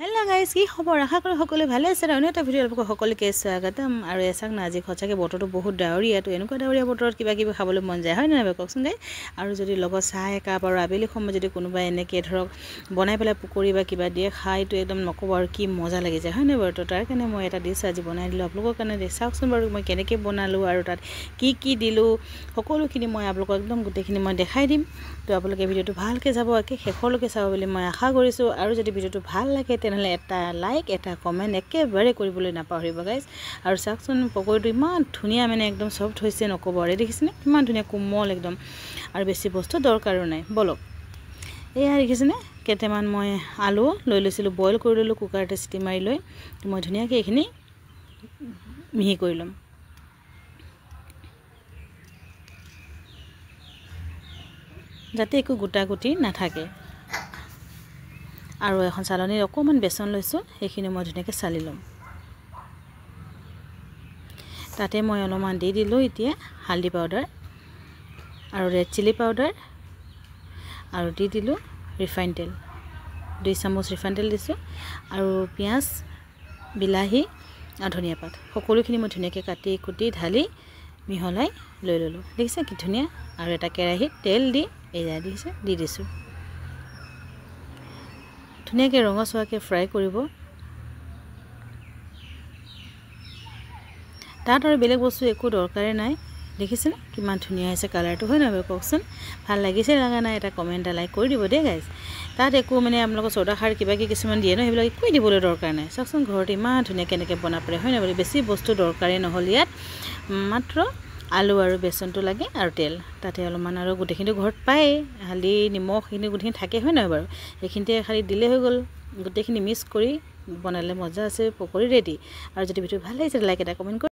Hello' guys, কি খবৰ? আশা কৰোঁ সকলোৱে ভালে আছে। অন্য এটা ভিডিঅ' আপোনালোকক সকলোকে স্বাগতম। আৰু এচাক না আজি সঁচাকৈ বতৰটো বহুত ডাৱৰীয়াটো, এনেকুৱা ডাৱৰীয়া বতৰত কিবা কিবি খাবলৈ মন যায়, হয় নহয় বাৰু কওকচোন গাই? আৰু যদি লগত চাহ একাপ আৰু আবেলি সময়ত যদি কোনোবাই এনেকৈ ধৰক বনাই পেলাই পকৰি বা কিবা দিয়ে, খাইতো একদম নক'ব আৰু কি মজা লাগি যায়, হয় নহয় বাৰু? তো তাৰ কাৰণে মই এটা ডিছ আজি বনাই দিলোঁ আপোনালোকৰ কাৰণে। চাওকচোন বাৰু মই কেনেকৈ বনালোঁ আৰু তাত কি দিলোঁ, সকলোখিনি মই আপোনালোকক একদম গোটেইখিনি মই দেখাই দিম। তো আপোনালোকে ভিডিঅ'টো ভালকৈ যাব, একে শেষলৈকে চাব বুলি মই আশা কৰিছোঁ। আৰু যদি ভিডিঅ'টো ভাল লাগে তেনেহ'লে এটা লাইক এটা কমেণ্ট একেবাৰে কৰিবলৈ নাপাহৰিব গাইজ। আৰু চাওকচোন পকৰিটো ইমান ধুনীয়া, মানে একদম চফ্ট হৈছে নক'ব আৰু। দেখিছেনে কিমান ধুনীয়া কোমল একদম, আৰু বেছি বস্তু দৰকাৰো নাই। বলক, এয়া দেখিছেনে কেইটামান মই আলু লৈ লৈছিলোঁ, বইল কৰি ল'লোঁ কুকাৰতে চিটি মাৰি লৈ। মই ধুনীয়াকৈ এইখিনি মিহি কৰি ল'ম। যাতে একো গোটা গুটি নাথাকে। আৰু এখন চালনীত অকণমান বেচন লৈছোঁ, সেইখিনি মই ধুনীয়াকৈ চালি ল'ম। তাতে মই অলপমান দি দিলোঁ এতিয়া হালধি পাউডাৰ আৰু ৰেড চিলি পাউডাৰ, আৰু দি দিলোঁ ৰিফাইন তেল, 2 চামুচ ৰিফাইন তেল দিছোঁ। আৰু পিঁয়াজ, বিলাহী আৰু ধনিয়া পাত সকলোখিনি মই ধুনীয়াকৈ কাটি কুটি ঢালি মিহলাই লৈ ল'লোঁ। দেখিছে কি ধুনীয়া। আৰু এটা কেৰাহীত তেল দি এয়া দেখিছে দি দিছোঁ। ধুনীয়াকৈ ৰঙচুৱাকৈ ফ্ৰাই কৰিব। তাত আৰু বেলেগ বস্তু একো দৰকাৰেই নাই। দেখিছেনে কিমান ধুনীয়া হৈছে কালাৰটো, হয় নহয় বাৰু কওকচোন? ভাল লাগিছে লগা নাই এটা কমেণ্ট এটা লাইক কৰি দিব দেই গাইজ। তাত একো মানে আপোনালোকৰ চৌদা খাৰ কিবা কিছুমান দিয়ে ন, সেইবিলাক একোৱেই দিবলৈ দৰকাৰ নাই। চাওকচোন ঘৰতে ইমান ধুনীয়াকৈ এনেকৈ বনাব পাৰে, হয় নহয়? বেছি বস্তু দৰকাৰেই নহ'ল ইয়াত, মাত্ৰ আলু আৰু বেচনটো লাগে আৰু তেল। তাতে অলপমান আৰু গোটেইখিনি ঘৰত পায়েই, হালধি নিমখ সেইখিনি গোটেইখিনি থাকে, হয় নহয় বাৰু? সেইখিনিতে খালি দিলেই হৈ গ'ল। গোটেইখিনি মিক্স কৰি বনালে মজা আছে পকৰি ৰেডি। আৰু যদি ভিডিঅ' ভাল লাগিছে লাইক এটা কমেণ্ট কৰি